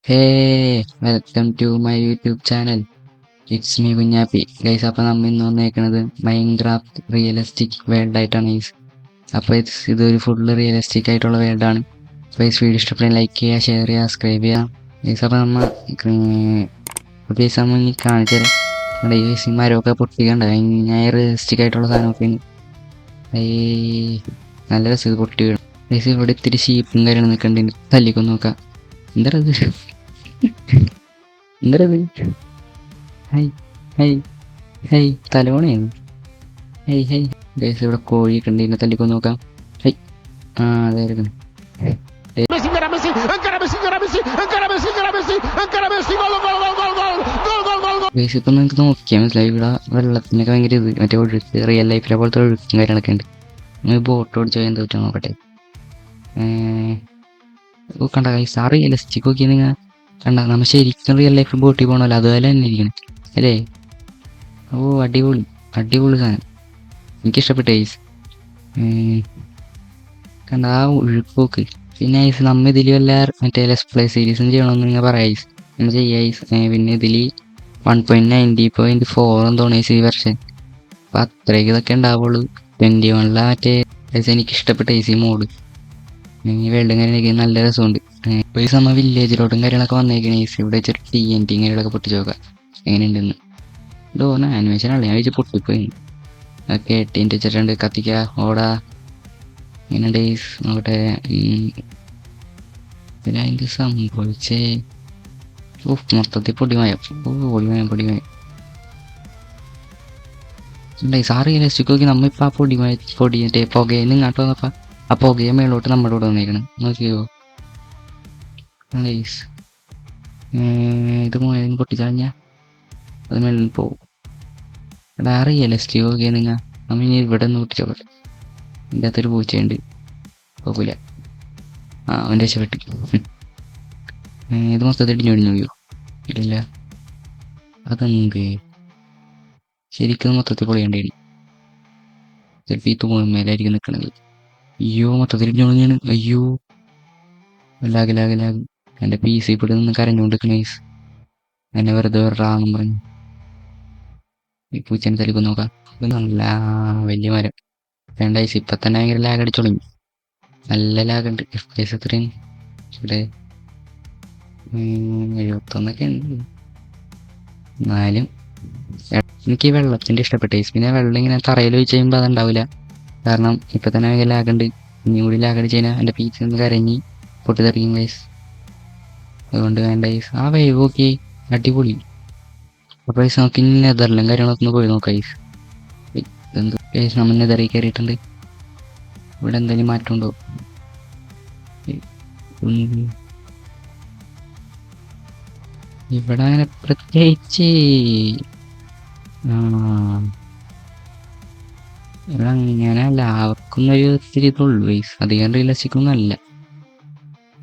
Hey, welcome to my YouTube channel. It's me Kunjappi guys. അപ്പോൾ നമ്മൾ ഇന്ന് വന്നേക്കുന്നത് മൈൻക്രാഫ്റ്റ് റിയലിസ്റ്റിക് വേൾഡ് ആയിട്ടാണ് ഗൈസ്. അപ്പോൾ ഇതൊരു ഫുള്ള് റിയലിസ്റ്റിക് ആയിട്ടുള്ള വേൾഡാണ്. ഗൈസ് വീഡിയോ ഇഷ്ടപ്പെടുന്ന ലൈക്ക് ചെയ്യുക, ഷെയർ ചെയ്യുക, സബ്സ്ക്രൈബ് ചെയ്യുക ഗൈസ്. അപ്പോൾ ഗൈസ് നമ്മൾ ഇനി കാണിച്ചാൽ ഗൈസ് ഈ മരമൊക്കെ പൊട്ടിക്കണ്ട ഞാൻ റിയലിസ്റ്റിക് ആയിട്ടുള്ള സാധനമൊക്കെ നല്ല രസം പൊട്ടി വീഴും ഗൈസ്. ഇവിടെ ഇത്തിരി ഷീപ്പും കാര്യങ്ങളും നിൽക്കണ്ടെങ്കിൽ തല്ലിക്കൊന്ന് നോക്കാം. എന്താ എന്തരത്? ഹൈ ഹൈ ഹൈ തലോണയാണ്. ഹൈ ഹൈ ഗൈസ്, ഇവിടെ കോഴിയൊക്കെ ഉണ്ട്. ഇതിനെ തല്ലിക്കൊന്ന് നോക്കാം. ഹൈ അതായിരുന്നു ഗൈസ്. ഇപ്പം നിങ്ങൾക്ക് നോക്കിയാൽ മനസ്സിലായി ഇവിടെ വെള്ളത്തിനൊക്കെ ഭയങ്കര ഇത് മറ്റേ ഒഴുക്ക് റിയൽ ലൈഫിലെ പോലത്തെ ഒഴുക്കും കാര്യങ്ങളൊക്കെ ഉണ്ട്. നമ്മൾ ബോട്ട് ഓടിച്ച് പോയാൽ എന്താ പറ്റുക നോക്കട്ടെ. കണ്ട ഗൈസ്, ആ റിയലിസ്റ്റിക് നോക്കി നിങ്ങൾ കണ്ട. നമ്മൾ ശരിക്കും റിയൽ ലൈഫിൽ ബോട്ടിൽ പോകണമല്ലോ, അതുപോലെ തന്നെ ഇരിക്കണം അല്ലേ? ഓ അടിപൊളി അടിപൊളി സാധനം, എനിക്കിഷ്ടപ്പെട്ട ഗൈസ്. കണ്ട ആ ഒഴുപ്പോക്ക്. പിന്നെ ഐസ് നമ്മൾ ഇതിൽ വല്ല മറ്റേ ലെസ് പ്ലേ സീരീസും ചെയ്യണമെന്ന് നിങ്ങൾ പറയാം ഐസ്, നമ്മൾ ചെയ്യാം ഐസ്. പിന്നെ ഇതിൽ 1.90.4 തോന്നുന്നു ഐസ് ഈ വർഷം. അപ്പം അത്രയ്ക്ക് ഇതൊക്കെ ഉണ്ടാവുള്ളൂ. 21 മറ്റേ ഐസ് എനിക്കിഷ്ടപ്പെട്ട ഐസ് ഈ മോഡ്. ഈ വേൾഡും കാര്യങ്ങളൊക്കെ നല്ല രസമുണ്ട്. ഇപ്പോൾ നമ്മൾ വില്ലേജിലോട്ടും കാര്യങ്ങളൊക്കെ വന്നേക്കണേ ഈസി. ഇവിടെ വെച്ചൊരു TNT കാര്യങ്ങളൊക്കെ പൊട്ടിച്ച് നോക്കാം എങ്ങനെയുണ്ടെന്ന്. ഇതോന്ന് ആനിമേഷനാണ്, ഞാൻ വെച്ച് പൊട്ടിപ്പോയി. ഓക്കെ TNT വെച്ചിട്ടുണ്ട്, കത്തിക്കുക ഓടാ. എങ്ങനെയുണ്ട് ഈസ് നോക്കട്ടെ. പിന്നെ അതിൻ്റെ സംഭവിച്ചേ മൊത്തത്തിൽ പൊടിമയം. പൊടിമയം സാറ് റിയലിസ്റ്റിക് നോക്കി. നമ്മളിപ്പോൾ ആ പൊടി മറ്റേ പുകയിൽ നിന്ന് ഇങ്ങോട്ട് വന്നപ്പോൾ ആ പുകയെ മേളോട്ട് നമ്മുടെ കൂടെ വന്നേക്കണം. നോക്കിയോ ഗൈസ്, ഇത് മുഴുവൻ പൊട്ടിച്ചറിഞ്ഞാൽ അത് മേളിൽ പോകും. ഇവിടെ ആ റിയലിസ്റ്റിക് നോക്കിയാൽ നിങ്ങൾ നമ്മൾ ഇനി ഇവിടെ നിന്ന് പൊട്ടിച്ചോട്ടെ. ഇതിൻ്റെ അകത്തൊരു പൂച്ചയുണ്ട്, പോകില്ല. അവൻ്റെ രക്ഷപ്പെട്ട്. ഇത് മൊത്തത്തിൽ ഇടിഞ്ഞൊടിഞ്ഞു നോക്കിയോ? ഇല്ല അതെന്ത് ശരിക്കും മൊത്തത്തിൽ പൊളിയേണ്ടി. ചിലപ്പോൾ ഈ തൂണ് മേലായിരിക്കും നിൽക്കണത്. അയ്യോ മൊത്തത്തിൽ ഇടിഞ്ഞൊടിഞ്ഞാണ്. അയ്യോ ലാഗ്. എൻ്റെ PC ഇവിടെ നിന്ന് കരഞ്ഞുകൊണ്ടിരിക്കണ ഗൈസ്. എന്നെ വെറുതെ റാന്നും പറഞ്ഞു. ഈ പൂച്ചേനെ തലിക്കൊന്ന് നോക്കാം. ഇത് നല്ല വലിയ മരം വേണ്ട ഗൈസ്. ഇപ്പം തന്നെ ഭയങ്കര ലാഗ് അടിച്ചു തുടങ്ങി. നല്ല ലാഗുണ്ട്. FPS എത്രയും ഇവിടെ 71 ഉണ്ട്. എന്നാലും എനിക്ക് ഈ വെള്ളത്തിൻ്റെ ഇഷ്ടപ്പെട്ട ഗൈസ്. പിന്നെ വെള്ളം ഇങ്ങനെ തറയിൽ വെച്ച് കഴിയുമ്പോൾ അതുണ്ടാവില്ല. കാരണം ഇപ്പം തന്നെ ഭയങ്കര ലാഗുണ്ട്. ഇനി കൂടി ലാഗ് അടിച്ച് കഴിഞ്ഞാൽ എൻ്റെ PC ഒന്ന് കരഞ്ഞ് പൊട്ടിത്തെറിയും ഗൈസ്. അതുകൊണ്ട് വേണ്ട ഗൈസ്. ആ വേവ് ഓക്കെ അടിപൊളി. അപ്പോൾ ഗൈസ് നമുക്ക് ഇനി നെതറിലും കാര്യങ്ങളൊക്കെ ഒന്ന് പോയി നോക്കാം ഗൈസ്. എന്ത് ഗൈസ്, നമ്മൾ നെതറിൽ കയറിയിട്ടുണ്ട്. ഇവിടെ എന്തെങ്കിലും മാറ്റമുണ്ടോ? ഇവിടെ അങ്ങനെ പ്രത്യേകിച്ച് ഇവിടെ അങ്ങനെ ലാവക്കുന്നൊരു ഇത്തിരി ഇതുള്ളൂ ഗൈസ്. അധികം റിയലിസ്റ്റിക് ഒന്നും അല്ല,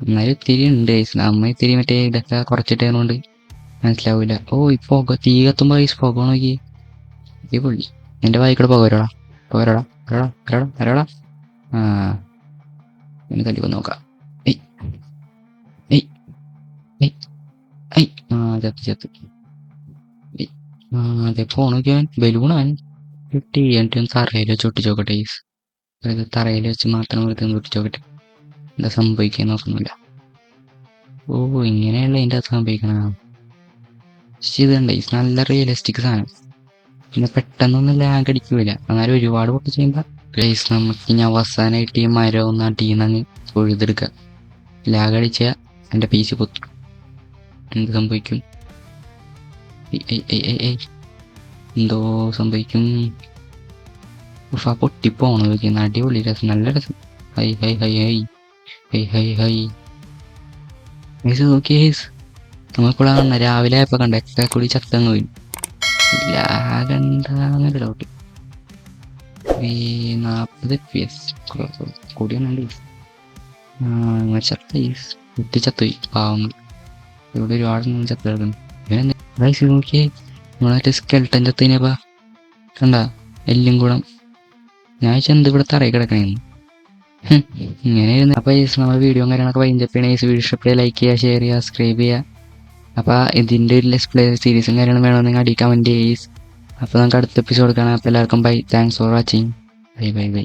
എന്നാലും ഇത്തിരി ഉണ്ട് ഗൈസ്. നമ്മ ഇത്തിരി മറ്റേ ഇതൊക്കെ കുറച്ചിട്ടതുകൊണ്ട് മനസ്സിലാവില്ല. ഓ ഈ പുക തീ കത്തുമ്പോൾ ഗൈസ് പുക നോക്കി ഈ പൊള്ളി. എൻ്റെ വായിക്കൂടെ പുക വരോടാ. പിന്നെ തല്ലിക്കൊന്ന് നോക്കാം. ചത്ത് അതെ ഫോണൊക്കെയാൻ ബലൂണാൻ കിട്ടി. എന്നിട്ട് തറയിൽ വെച്ച് ഒട്ടിച്ചോക്കട്ടെ ഗൈസ്. അതായത് തറയിൽ വെച്ച് മാത്രം വെറുതെ ഒട്ടിച്ചോക്കട്ടെ എന്താ സംഭവിക്കാൻ നോക്കുന്നില്ല. ഓ ഇങ്ങനെയുള്ള അതിൻ്റെ അത് സംഭവിക്കണം. ഇതുണ്ട് നല്ല റിയലിസ്റ്റിക് സാധനം. പിന്നെ പെട്ടെന്നൊന്നും ലാഗ് അടിക്കില്ല. എന്നാലും ഒരുപാട് പൊട്ടി ചെയ്യുമ്പോൾ ഗൈസ് നമുക്ക് ഇനി അവസാനമായിട്ട് ഈ മരം ഒന്ന് അടിയെന്നങ്ങ് തൊഴുതെടുക്കുക. ലാഗ് അടിച്ചാൽ എൻ്റെ PC പൊത്തും. എന്ത് സംഭവിക്കും? എന്തോ സംഭവിക്കും. ആ പൊട്ടിപ്പോണം നോക്കിയാൽ അടിപൊളി രസം, നല്ല രസം. ഹൈ നോക്കി ഗൈസ്. നമുക്കിവിടെ രാവിലെ ആയപ്പോൾ കണ്ട ഒക്കെ കൂടി ചത്തങ്ങ് പോയി. ലാഗണ്ടാന്നൊരു ഡൗട്ട്. 40 FPS കൂടിയാണുണ്ട്. ചത്ത കുട്ടി ചത്തുപോയി പാവങ്ങൾ. ഇവിടെ ഒരുപാട് ചത്ത കിടക്കുന്നു. ഗൈസ് നോക്കിയേ, നമ്മളെ സ്കെൽട്ടൻ ചത്തതിനപ്പാ കണ്ട എല്ലും കൂടെ. ഞാൻ എന്ത് ഇവിടെ തറയിൽ കിടക്കണേന്ന്. ഇങ്ങനെയായിരുന്നു. അപ്പോൾ ഈ നമ്മുടെ വീഡിയോ കാര്യങ്ങളൊക്കെ വൈൻഡപ്പ് ഈ വീഡിയോ ഇഷ്ടപ്പെടുക, ലൈക്ക് ചെയ്യുക, ഷെയർ ചെയ്യുക, സബ്സ്ക്രൈബ് ചെയ്യുക. അപ്പോൾ ഇതിൻ്റെ ഒരു ലെസ് പ്ലേ സീരീസും കാര്യങ്ങളും വേണമെങ്കിൽ അടി കമൻറ്റ് ചെയ്യും. അപ്പോൾ നമുക്ക് അടുത്ത എപ്പിസോഡ് കാണാം. അപ്പോൾ എല്ലാവർക്കും bye, thanks for watching, bye bye by.